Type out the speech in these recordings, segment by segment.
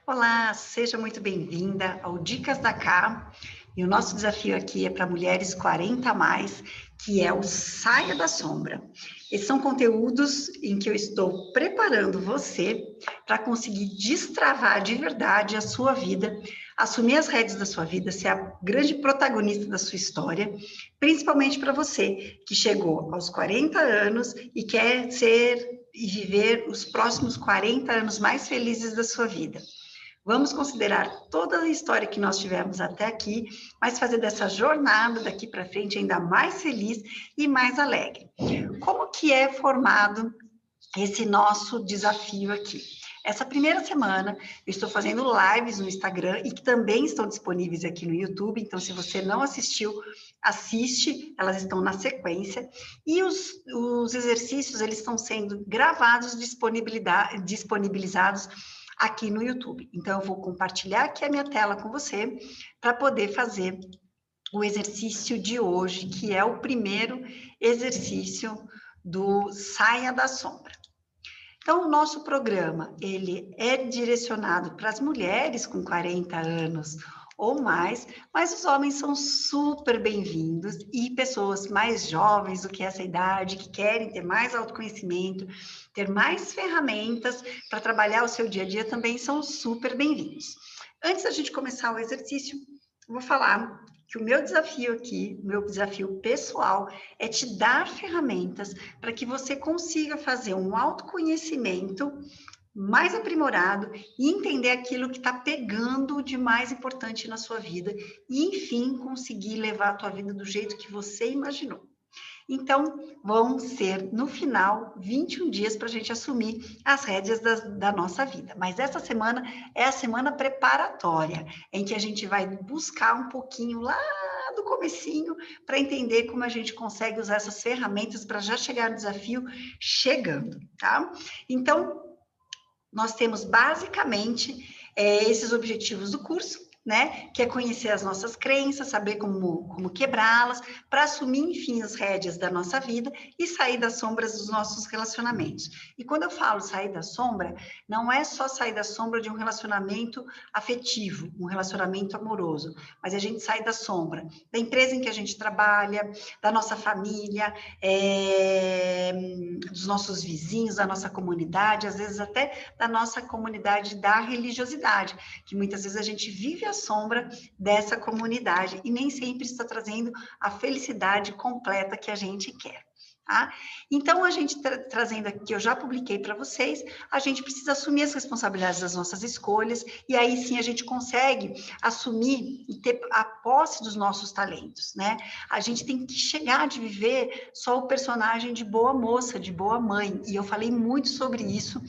Olá, seja muito bem-vinda ao Dicas da Cá. E o nosso desafio aqui é para mulheres 40 a mais, que é o Saia da Sombra. Esses são conteúdos em que eu estou preparando você para conseguir destravar de verdade a sua vida, assumir as rédeas da sua vida, ser a grande protagonista da sua história, principalmente para você que chegou aos 40 anos e quer ser e viver os próximos 40 anos mais felizes da sua vida. Vamos considerar toda a história que nós tivemos até aqui, mas fazer dessa jornada daqui para frente ainda mais feliz e mais alegre. Como que é formado esse nosso desafio aqui? Essa primeira semana eu estou fazendo lives no Instagram e que também estão disponíveis aqui no YouTube, então se você não assistiu, assiste, elas estão na sequência. E os exercícios, eles estão sendo gravados, disponibilizados aqui no YouTube. Então, eu vou compartilhar aqui a minha tela com você para poder fazer o exercício de hoje, que é o primeiro exercício do Saia da Sombra. Então, o nosso programa, ele é direcionado para as mulheres com 40 anos ou mais, mas os homens são super bem-vindos e pessoas mais jovens do que essa idade, que querem ter mais autoconhecimento, ter mais ferramentas para trabalhar o seu dia a dia, também são super bem-vindos. Antes da gente começar o exercício, eu vou falar que o meu desafio aqui, o meu desafio pessoal, é te dar ferramentas para que você consiga fazer um autoconhecimento mais aprimorado e entender aquilo que está pegando de mais importante na sua vida e, enfim, conseguir levar a tua vida do jeito que você imaginou. Então, vão ser, no final, 21 dias para a gente assumir as rédeas da nossa vida. Mas essa semana é a semana preparatória, em que a gente vai buscar um pouquinho lá do comecinho para entender como a gente consegue usar essas ferramentas para já chegar no desafio chegando, tá? Então, nós temos basicamente esses objetivos do curso, né? Que é conhecer as nossas crenças, saber como quebrá-las, para assumir, enfim, as rédeas da nossa vida e sair das sombras dos nossos relacionamentos. E quando eu falo sair da sombra, não é só sair da sombra de um relacionamento afetivo, um relacionamento amoroso, mas a gente sai da sombra da empresa em que a gente trabalha, da nossa família, dos nossos vizinhos, da nossa comunidade, às vezes até da nossa comunidade da religiosidade, que muitas vezes a gente vive à sombra dessa comunidade e nem sempre está trazendo a felicidade completa que a gente quer. Tá? Então, a gente trazendo aqui, eu já publiquei para vocês, a gente precisa assumir as responsabilidades das nossas escolhas, e aí sim a gente consegue assumir e ter a posse dos nossos talentos, né? A gente tem que chegar de viver só o personagem de boa moça, de boa mãe, e eu falei muito sobre isso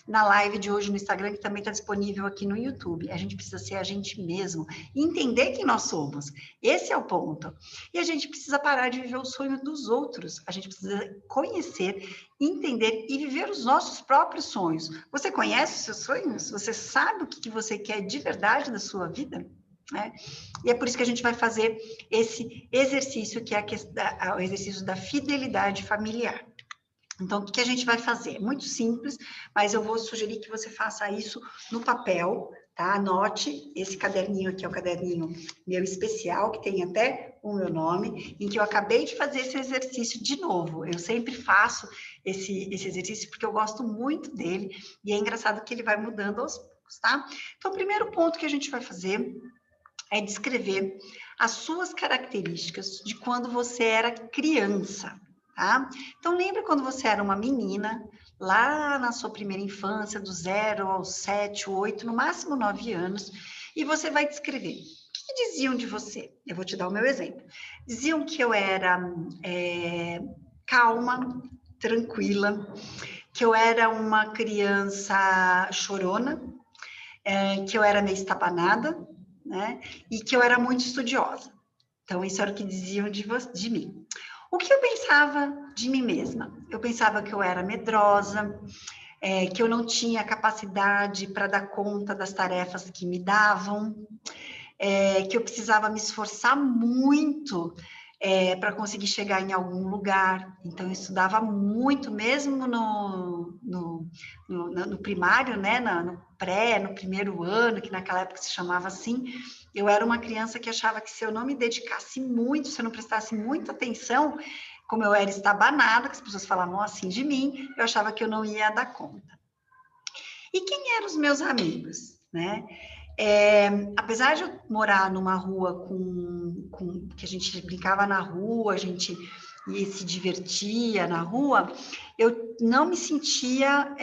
na live de hoje no Instagram, que também está disponível aqui no YouTube. A gente precisa ser a gente mesmo e entender quem nós somos. Esse é o ponto. E a gente precisa parar de viver o sonho dos outros. A gente precisa conhecer, entender e viver os nossos próprios sonhos. Você conhece os seus sonhos? Você sabe o que você quer de verdade da sua vida? Né? E é por isso que a gente vai fazer esse exercício, que é o exercício da fidelidade familiar. Então, o que a gente vai fazer? É muito simples, mas eu vou sugerir que você faça isso no papel, tá? Anote esse caderninho aqui, é o caderninho meu especial, que tem até o meu nome, em que eu acabei de fazer esse exercício de novo. Eu sempre faço esse exercício porque eu gosto muito dele, e é engraçado que ele vai mudando aos poucos, tá? Então, o primeiro ponto que a gente vai fazer é descrever as suas características de quando você era criança. Tá? Então, lembre quando você era uma menina, lá na sua primeira infância, do 0 aos 7, 8, no máximo 9 anos, e você vai descrever. O que diziam de você? Eu vou te dar o meu exemplo. Diziam que eu era calma, tranquila, que eu era uma criança chorona, que eu era meio estabanada, né? E que eu era muito estudiosa. Então, isso era o que diziam de mim. O que eu pensava de mim mesma? Eu pensava que eu era medrosa, que eu não tinha capacidade para dar conta das tarefas que me davam, que eu precisava me esforçar muito para conseguir chegar em algum lugar. Então, eu estudava muito, mesmo no primário, né, no pré, no primeiro ano, que naquela época se chamava assim, eu era uma criança que achava que se eu não me dedicasse muito, se eu não prestasse muita atenção, como eu era estabanada, que as pessoas falavam assim de mim, eu achava que eu não ia dar conta. E quem eram os meus amigos, né? Apesar de eu morar numa rua que a gente brincava na rua, a gente se divertia na rua, eu não me sentia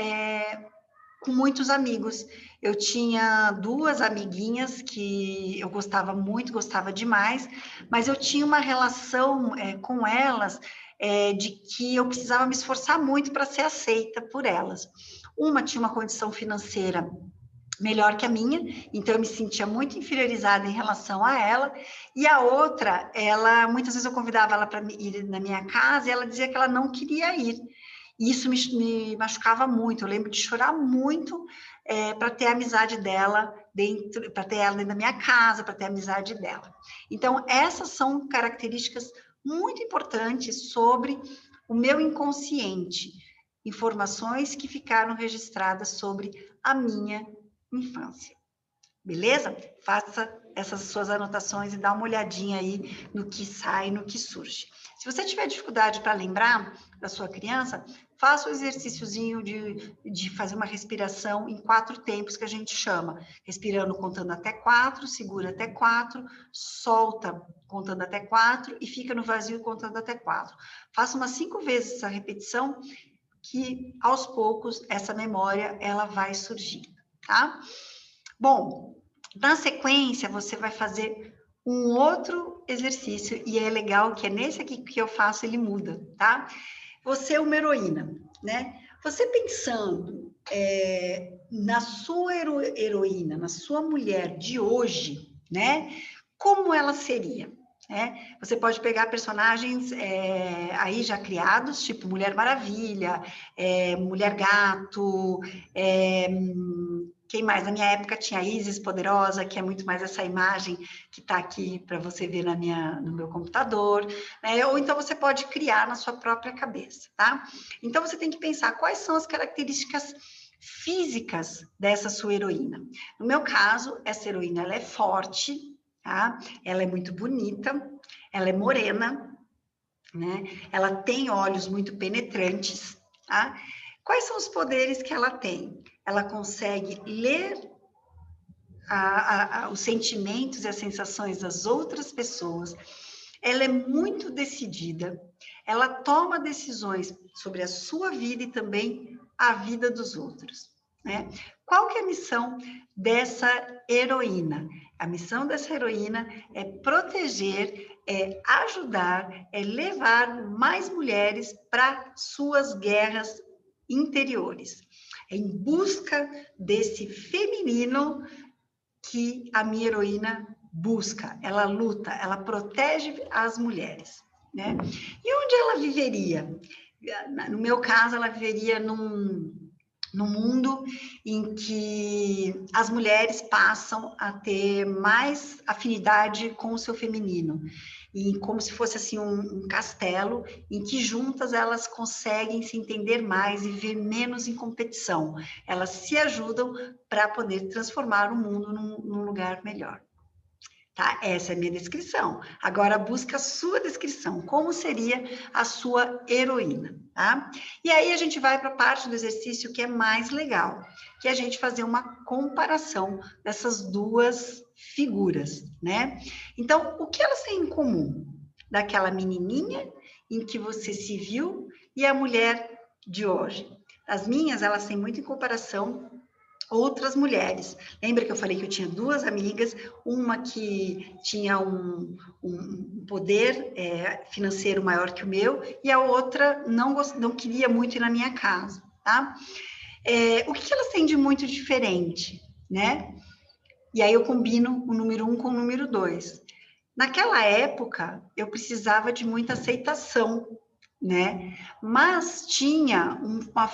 com muitos amigos. Eu tinha 2 amiguinhas que eu gostava muito, gostava demais, mas eu tinha uma relação com elas de que eu precisava me esforçar muito para ser aceita por elas. Uma tinha uma condição financeira melhor que a minha, então eu me sentia muito inferiorizada em relação a ela, e a outra, muitas vezes eu convidava ela para ir na minha casa, e ela dizia que ela não queria ir, e isso me machucava muito, eu lembro de chorar muito para ter a amizade dela, para ter ela dentro da minha casa, para ter a amizade dela. Então, essas são características muito importantes sobre o meu inconsciente, informações que ficaram registradas sobre a minha infância. Beleza? Faça essas suas anotações e dá uma olhadinha aí no que sai, no que surge. Se você tiver dificuldade para lembrar da sua criança, faça o exercíciozinho de fazer uma respiração em 4 tempos, que a gente chama. Respirando, contando até 4, segura até 4, solta contando até 4 e fica no vazio contando até 4. Faça umas 5 vezes essa repetição, que aos poucos essa memória ela vai surgir, tá? Bom, na sequência você vai fazer um outro exercício e é legal que é nesse aqui que eu faço, ele muda, tá? Você é uma heroína, né? Você pensando na sua heroína, na sua mulher de hoje, né? Como ela seria? Você pode pegar personagens aí já criados, tipo Mulher Maravilha, Mulher Gato, quem mais? Na minha época tinha a Isis Poderosa, que é muito mais essa imagem que está aqui para você ver no meu computador, né? Ou então você pode criar na sua própria cabeça, tá? Então você tem que pensar quais são as características físicas dessa sua heroína. No meu caso, essa heroína ela é forte, tá? Ela é muito bonita, ela é morena, né? Ela tem olhos muito penetrantes, tá? Quais são os poderes que ela tem? Ela consegue ler os sentimentos e as sensações das outras pessoas. Ela é muito decidida. Ela toma decisões sobre a sua vida e também a vida dos outros, né? Qual que é a missão dessa heroína? A missão dessa heroína é proteger, é ajudar, é levar mais mulheres para suas guerras interiores. É em busca desse feminino que a minha heroína busca, ela luta, ela protege as mulheres, né? E onde ela viveria? No meu caso, ela viveria num mundo em que as mulheres passam a ter mais afinidade com o seu feminino, e como se fosse assim um castelo em que juntas elas conseguem se entender mais e viver menos em competição. Elas se ajudam para poder transformar o mundo num lugar melhor. Tá? Essa é a minha descrição. Agora busca a sua descrição. Como seria a sua heroína? Tá? E aí a gente vai para a parte do exercício que é mais legal, que é a gente fazer uma comparação dessas 2 figuras, né? Então, o que elas têm em comum? Daquela menininha em que você se viu e a mulher de hoje. As minhas, elas têm muito em comparação outras mulheres. Lembra que eu falei que eu tinha 2 amigas, uma que tinha um poder financeiro maior que o meu, e a outra não queria muito ir na minha casa, tá? O que elas têm de muito diferente, né? E aí eu combino o número 1 com o número 2. Naquela época, eu precisava de muita aceitação né? Mas tinha uma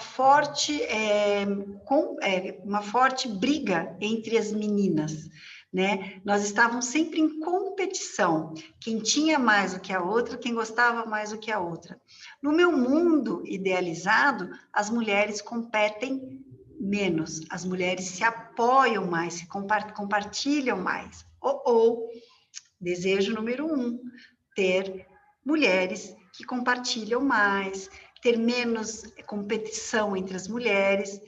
forte briga entre as meninas, né? Nós estávamos sempre em competição, quem tinha mais do que a outra, quem gostava mais do que a outra. No meu mundo idealizado, as mulheres competem menos, as mulheres se apoiam mais, se compartilham mais. Ou desejo número 1, ter mulheres que compartilham mais, ter menos competição entre as mulheres,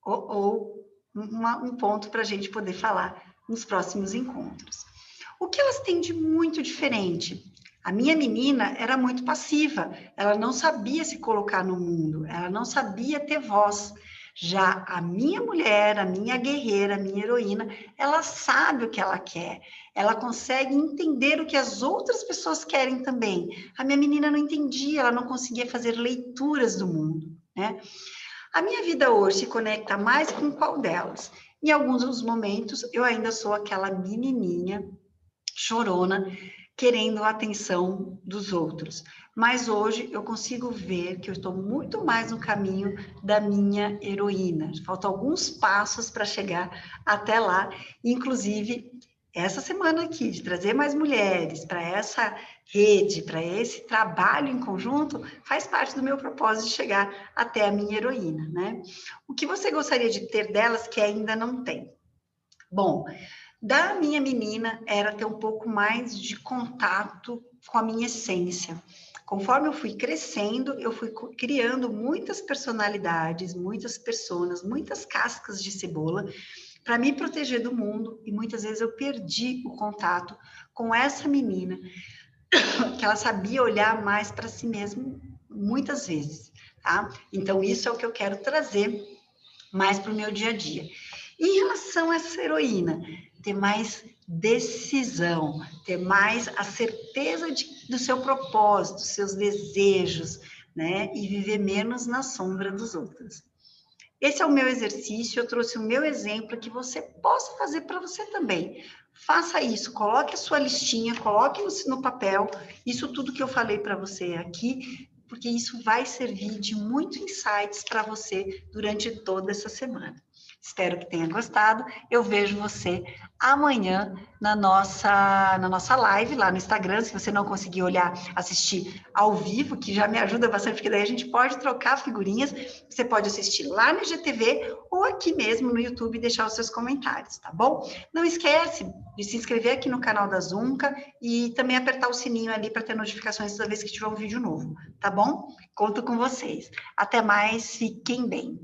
um ponto para a gente poder falar nos próximos encontros. O que elas têm de muito diferente? A minha menina era muito passiva, ela não sabia se colocar no mundo, ela não sabia ter voz. Já a minha mulher, a minha guerreira, a minha heroína, ela sabe o que ela quer, ela consegue entender o que as outras pessoas querem também. A minha menina não entendia, ela não conseguia fazer leituras do mundo, né? A minha vida hoje se conecta mais com qual delas? Em alguns dos momentos, eu ainda sou aquela menininha chorona, querendo a atenção dos outros. Mas hoje eu consigo ver que eu estou muito mais no caminho da minha heroína. Faltam alguns passos para chegar até lá, inclusive essa semana aqui, de trazer mais mulheres para essa rede, para esse trabalho em conjunto, faz parte do meu propósito de chegar até a minha heroína, né? O que você gostaria de ter delas que ainda não tem? Bom, da minha menina era ter um pouco mais de contato com a minha essência. Conforme eu fui crescendo, eu fui criando muitas personalidades, muitas pessoas, muitas cascas de cebola para me proteger do mundo e muitas vezes eu perdi o contato com essa menina, que ela sabia olhar mais para si mesma muitas vezes, tá? Então isso é o que eu quero trazer mais para o meu dia a dia. Em relação a essa heroína, ter mais decisão, ter mais a certeza do seu propósito, dos seus desejos, né? E viver menos na sombra dos outros. Esse é o meu exercício, eu trouxe o meu exemplo que você possa fazer para você também. Faça isso, coloque a sua listinha, coloque no papel, isso tudo que eu falei para você aqui, porque isso vai servir de muito insights para você durante toda essa semana. Espero que tenha gostado. Eu vejo você amanhã na nossa live lá no Instagram. Se você não conseguir olhar, assistir ao vivo, que já me ajuda bastante, porque daí a gente pode trocar figurinhas. Você pode assistir lá no IGTV ou aqui mesmo no YouTube e deixar os seus comentários, tá bom? Não esquece de se inscrever aqui no canal da Zunca e também apertar o sininho ali para ter notificações toda vez que tiver um vídeo novo, tá bom? Conto com vocês. Até mais, fiquem bem.